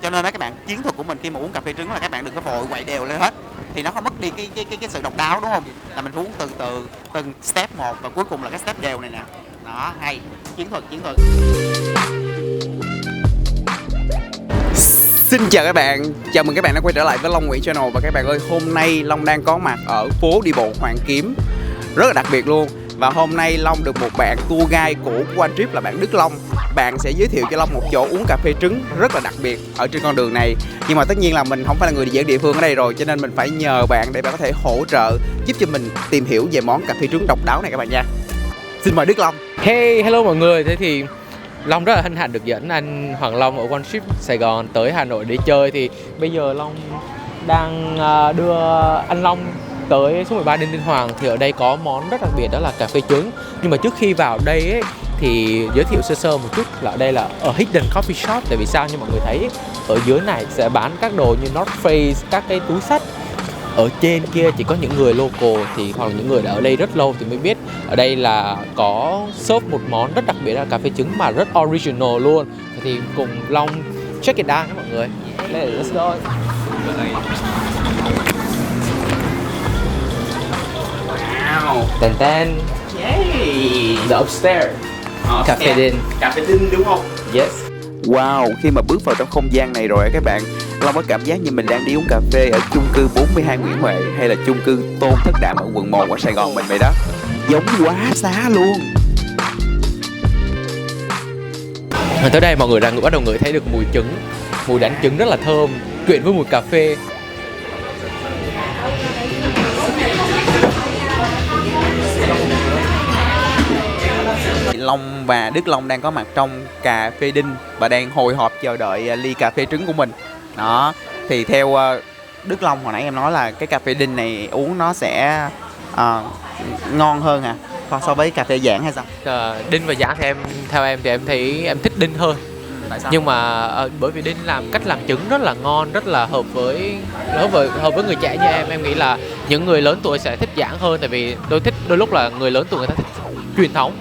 Cho nên các bạn, chiến thuật của mình khi mà uống cà phê trứng là các bạn đừng có vội quậy đều lên hết, thì nó không mất đi cái sự độc đáo, đúng không? Là mình phải uống từ từ, từng step một, và cuối cùng là cái step đều này nè. Đó, hay. Chiến thuật. Xin chào các bạn, chào mừng các bạn đã quay trở lại với Long Nguyễn Channel. Và các bạn ơi, hôm nay Long đang có mặt ở phố đi bộ Hoàng Kiếm, rất là đặc biệt luôn. Và hôm nay Long được một bạn tour guide cũ của anh Trip là bạn Đức Long. Bạn sẽ giới thiệu cho Long một chỗ uống cà phê trứng rất là đặc biệt ở trên con đường này. Nhưng mà tất nhiên là mình không phải là người dẫn địa phương ở đây rồi, cho nên mình phải nhờ bạn để bạn có thể hỗ trợ giúp cho mình tìm hiểu về món cà phê trứng độc đáo này các bạn nha. Xin mời Đức Long. Hey, hello mọi người. Thế thì Long rất là hân hạnh được dẫn anh Hoàng Long ở One Trip Sài Gòn tới Hà Nội để chơi. Thì bây giờ Long đang đưa anh Long tới số 13 Đinh Tiên Hoàng. Thì ở đây có món rất đặc biệt, đó là cà phê trứng. Nhưng mà trước khi vào đây ấy, thì giới thiệu sơ sơ một chút là ở đây là ở Hidden Coffee Shop. Tại vì sao như mọi người thấy ở dưới này sẽ bán các đồ như North Face, các cái túi xách. Ở trên kia chỉ có những người local thì hoặc những người đã ở đây rất lâu thì mới biết ở đây là có serve một món rất đặc biệt là cà phê trứng mà rất original luôn. Thì cùng Long check it out nhé mọi người. Let's go. Wow. Tên tên. Yay. The upstairs. Cà phê Đinh. Cà phê Đinh đúng không? Yes. Wow, khi mà bước vào trong không gian này rồi các bạn, Long có cảm giác như mình đang đi uống cà phê ở chung cư 42 Nguyễn Huệ hay là chung cư Tôn Thất Đạm ở quận 1 ở Sài Gòn mình vậy đó. Giống quá xá luôn. Tới đây mọi người đang bắt đầu ngửi thấy được mùi trứng, mùi đánh trứng rất là thơm, quyện với mùi cà phê. Long và Đức Long đang có mặt trong cà phê Đinh và đang hồi hộp chờ đợi ly cà phê trứng của mình. Đó, thì theo Đức Long hồi nãy em nói là cái cà phê Đinh này uống nó sẽ ngon hơn hả? Còn so với cà phê Giảng hay sao? Đinh và Giảng thì theo em thì em thấy em thích Đinh hơn. Tại sao? Nhưng mà bởi vì Đinh làm cách làm trứng rất là ngon, rất là hợp với người trẻ như em nghĩ là những người lớn tuổi sẽ thích Giảng hơn. Tại vì đôi lúc là người lớn tuổi người ta thích truyền thống,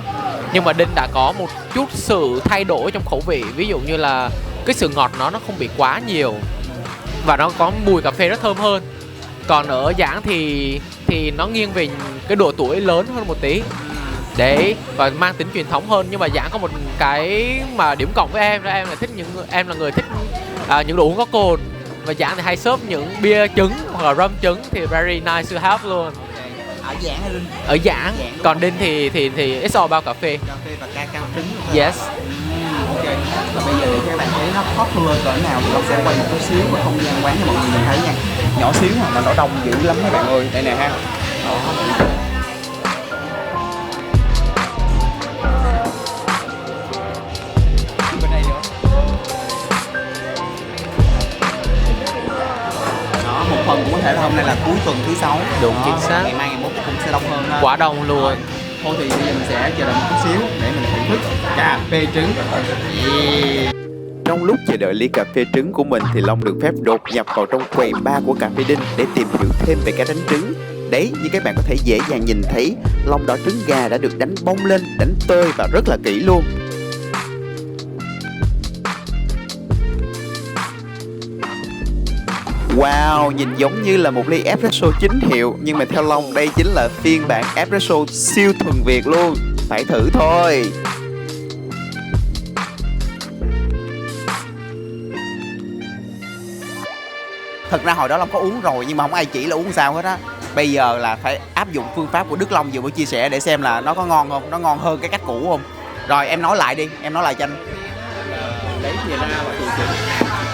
nhưng mà Đinh đã có một chút sự thay đổi trong khẩu vị. Ví dụ như là cái sự ngọt nó không bị quá nhiều và nó có mùi cà phê rất thơm hơn. Còn ở Giảng thì nó nghiêng về cái độ tuổi lớn hơn một tí đấy, và mang tính truyền thống hơn. Nhưng mà Giảng có một cái mà điểm cộng với em là em là người thích những đồ uống có cồn, và Giảng thì hay serve những bia trứng hoặc là rum trứng thì very nice to have luôn. Ở Giảng hay Đinh? Ở Giảng. Còn Đinh thì it's all about cà phê. Cà phê và cacao trứng. Yes. Ok. Và bây giờ để các bạn thấy nó popular cỡ nào thì Long sẽ quay một chút xíu vào không gian quán cho mọi người nhìn thấy nha. Nhỏ xíu mà nó đông dữ lắm các bạn ơi. Đây nè ha. Bên đây nữa. Đó, một phần cũng có thể là hôm nay là cuối tuần thứ 6. Đúng, chính xác. Ngày mai ngày mốt cũng sẽ đông hơn. Quá đông luôn. Thôi thì bây giờ mình sẽ chờ đợi một chút xíu để mình thưởng thức cà phê trứng. Trong lúc chờ đợi ly cà phê trứng của mình thì Long được phép đột nhập vào trong quầy bar của cà phê Đinh để tìm hiểu thêm về cái đánh trứng. Đấy, như các bạn có thể dễ dàng nhìn thấy, lòng đỏ trứng gà đã được đánh bông lên, đánh tơi và rất là kỹ luôn. Wow, nhìn giống như là một ly espresso chính hiệu, nhưng mà theo Long đây chính là phiên bản espresso siêu thuần Việt luôn. Phải thử thôi. Thật ra hồi đó Long có uống rồi nhưng mà không ai chỉ là uống sao hết á. Bây giờ là phải áp dụng phương pháp của Đức Long vừa mới chia sẻ để xem là nó có ngon không, nó ngon hơn cái cách cũ không. Rồi em nói lại đi, em nói lại cho anh. Lấy thì ra và điều chỉnh.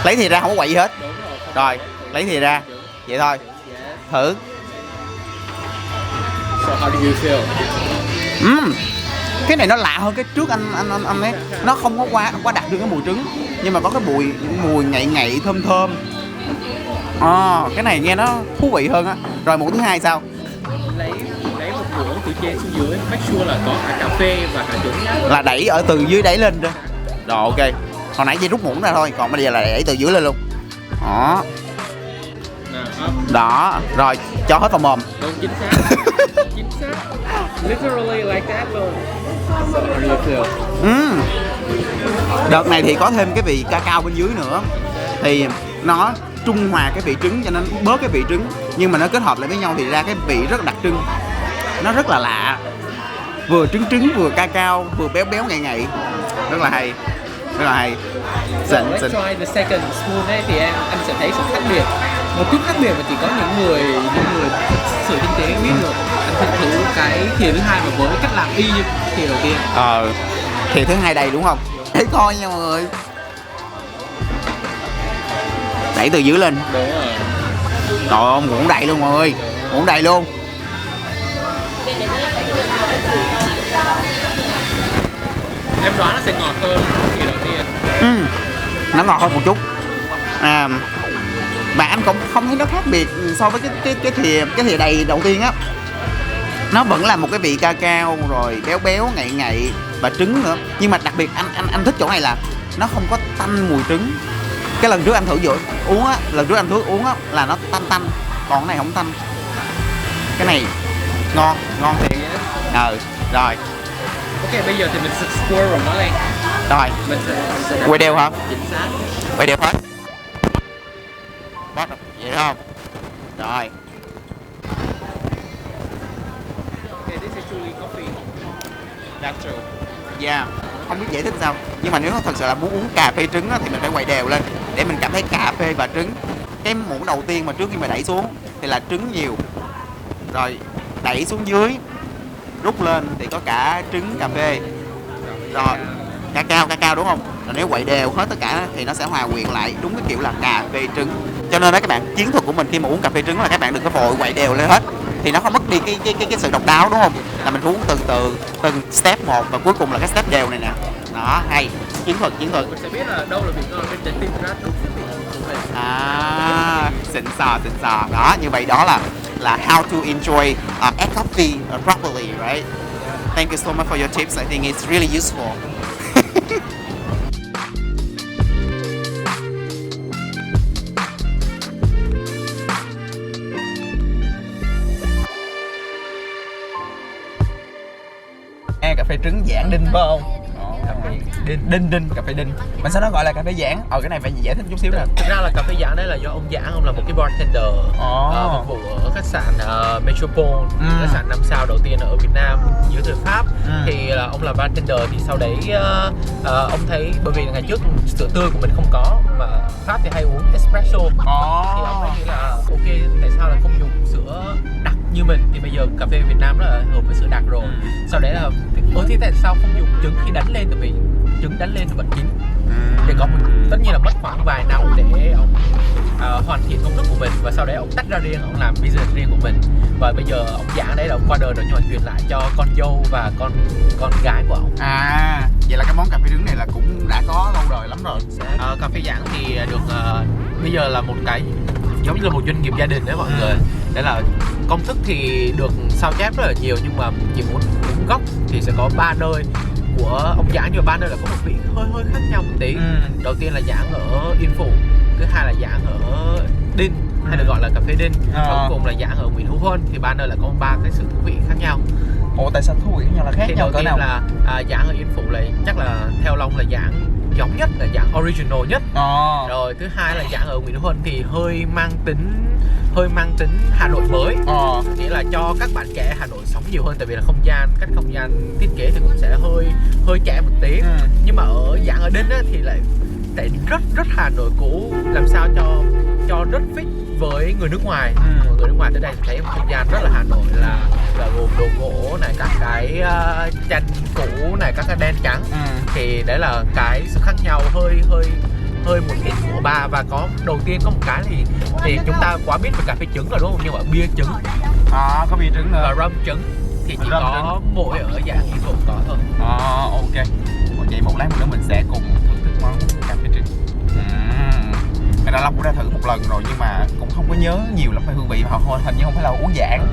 Lấy thì ra không có quậy gì hết. Rồi, lấy thì ra. Vậy thôi. Thử. So how do you feel? Cái này nó lạ hơn cái trước anh ấy. Nó không có quá đặc được cái mùi trứng, nhưng mà có cái mùi ngậy thơm thơm. Cái này nghe nó thú vị hơn á. Rồi muỗng thứ hai sao? Lấy một muỗng từ trên xuống dưới, make sure là có cả cà phê và cả trứng nhá. Là đẩy ở từ dưới đẩy lên rồi. Rồi ok. Hồi nãy chỉ rút muỗng ra thôi, còn bây giờ là đẩy từ dưới lên luôn. Đó, rồi cho hết vào mồm. Đúng, chính xác. Chính xác. Literally like that luôn. So how do you feel? Đợt này thì có thêm cái vị cacao bên dưới nữa. thì nó trung hòa cái vị trứng cho nên bớt cái vị trứng, nhưng mà nó kết hợp lại với nhau thì ra cái vị rất là đặc trưng, nó rất là lạ, vừa trứng vừa cacao vừa béo béo ngậy ngậy, rất là hay, rất là hay. Let's try the second spoon ấy thì anh sẽ thấy sự khác biệt, một chút khác biệt mà chỉ có những người sự tinh tế biết được. Anh thử cái thìa thứ hai mà với cách làm y như thìa đầu tiên. Thìa thứ hai đầy đúng không? Để coi nha mọi người. Đẩy từ dưới lên. Đúng rồi. Trời ơi, muỗng đầy luôn mọi người, muỗng đầy luôn. Em đoán nó sẽ ngọt hơn thìa đầu tiên. Nó ngọt hơn một chút. Mà anh cũng không thấy nó khác biệt so với cái thìa đầy đầu tiên á. Nó vẫn là một cái vị cacao rồi béo béo ngậy ngậy và trứng nữa. Nhưng mà đặc biệt anh thích chỗ này là nó không có tanh mùi trứng. Cái lần trước anh thử uống á, là nó tanh, còn cái này không tanh. Cái này ngon thiệt. Rồi. Ok, bây giờ thì mình sẽ swirl nó lên. Rồi. Mình sẽ quay đều hả? chính xác. Quay đều hết. Bắt được vậy không? Rồi. Okay, this is truly coffee. That's true. Yeah, không biết giải thích sao. Nhưng mà nếu thật sự là muốn uống cà phê trứng á, thì mình phải quay đều lên để mình cảm thấy cà phê và trứng. Cái muỗng đầu tiên mà trước khi mà đẩy xuống thì là trứng nhiều, rồi đẩy xuống dưới rút lên thì có cả trứng cà phê, rồi cacao đúng không? Rồi nếu quậy đều hết tất cả thì nó sẽ hòa quyện lại đúng cái kiểu là cà phê trứng. Cho nên đó các bạn, chiến thuật của mình khi mà uống cà phê trứng là các bạn đừng có vội quậy đều lên hết, thì nó không mất đi cái sự độc đáo đúng không? Là mình uống từ từ từng step một và cuối cùng là cái step đều này nè. Đó, hay. Chiến thuật. Mình sẽ biết là đâu là vị ngon bên để tìm ra đúng cái vị của mình. Xịn sò. Đó, như vậy đó là how to enjoy egg coffee properly, right? Thank you so much for your tips. I think it's really useful. Cà phê trứng Giảng Đinh phải không? Cà phê đinh, cà phê đinh. Mình sao nó gọi là cà phê Giảng? Cái này phải giải thích chút xíu nè. Thực ra là cà phê Giảng đấy là do ông Giảng, ông là một cái bartender phục vụ ở khách sạn Metropole, khách sạn 5 sao đầu tiên ở Việt Nam dưới thời Pháp. Thì là ông là bartender, thì sau đấy ông thấy bởi vì ngày trước sữa tươi của mình không có mà Pháp thì hay uống espresso, thì ông mới nghĩ là ok, tại sao là không dùng sữa đặc như mình, thì bây giờ cà phê Việt Nam rất là hợp với sữa đặc rồi. Sau đấy là thì tại sao không dùng trứng khi đánh lên, tại vì trứng đánh lên thì vẫn chín. Thì có tất nhiên là mất khoảng vài năm để ông hoàn thiện công thức của mình, và sau đấy ông tách ra riêng, ông làm business riêng của mình. Và bây giờ ông Giảng đấy là ông qua đời rồi, nhưng mà truyền lại cho con dâu và con gái của ông. Vậy là cái món cà phê trứng này là cũng đã có lâu đời lắm rồi. Cà phê Giảng thì được bây giờ là một cái giống như là một doanh nghiệp gia đình đấy mọi người. Đấy là công thức thì được sao chép rất là nhiều, nhưng mà chỉ muốn gốc thì sẽ có 3 nơi của ông Giảng, nhưng mà 3 nơi là có một vị hơi khác nhau một tí. Đầu tiên là Giảng ở Yên Phụ, thứ hai là Giảng ở Đinh hay được gọi là cà phê Đinh, và cuối cùng là Giảng ở Nguyễn Hữu Huân. Thì 3 nơi là có 3 cái sự thú vị khác nhau. Ủa tại sao thú vị khác nhau là khác thì nhau cỡ nào? Đầu tiên là Giảng ở Yên Phụ là chắc là theo Long là Giảng giống nhất, là Giảng original nhất. Rồi thứ hai là Giảng ở Nguyễn Hữu Huân thì hơi mang tính Hà Nội mới, nghĩa là cho các bạn trẻ Hà Nội sống nhiều hơn, tại vì là cách không gian thiết kế thì cũng sẽ hơi trẻ một tí. Nhưng mà ở Giảng ở Đinh á, thì lại rất Hà Nội cũ, làm sao cho rất fit với người nước ngoài. Người nước ngoài tới đây thì thấy một không gian rất là Hà Nội, là gồm đồ gỗ này, các cái tranh cũ này, các cái đen trắng. Thì đấy là cái sự khác nhau hơi một ít của ba. Và có đầu tiên có một cái thì chúng ta quá biết về cà phê trứng rồi đúng không, nhưng mà bia trứng có bia trứng nữa và rum trứng thì chỉ có mỗi ở Giảng Yên Phụ có thôi. Ok. Vậy một lát nữa mình sẽ cùng thưởng thức món cà phê trứng. Cái đó Long cũng đã thử một lần rồi nhưng mà cũng không có nhớ nhiều lắm về hương vị, mà hình như không phải là uống Giảng.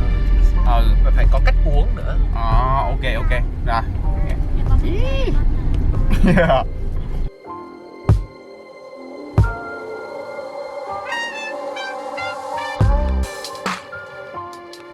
Và phải có cách uống nữa. Ok. Rồi.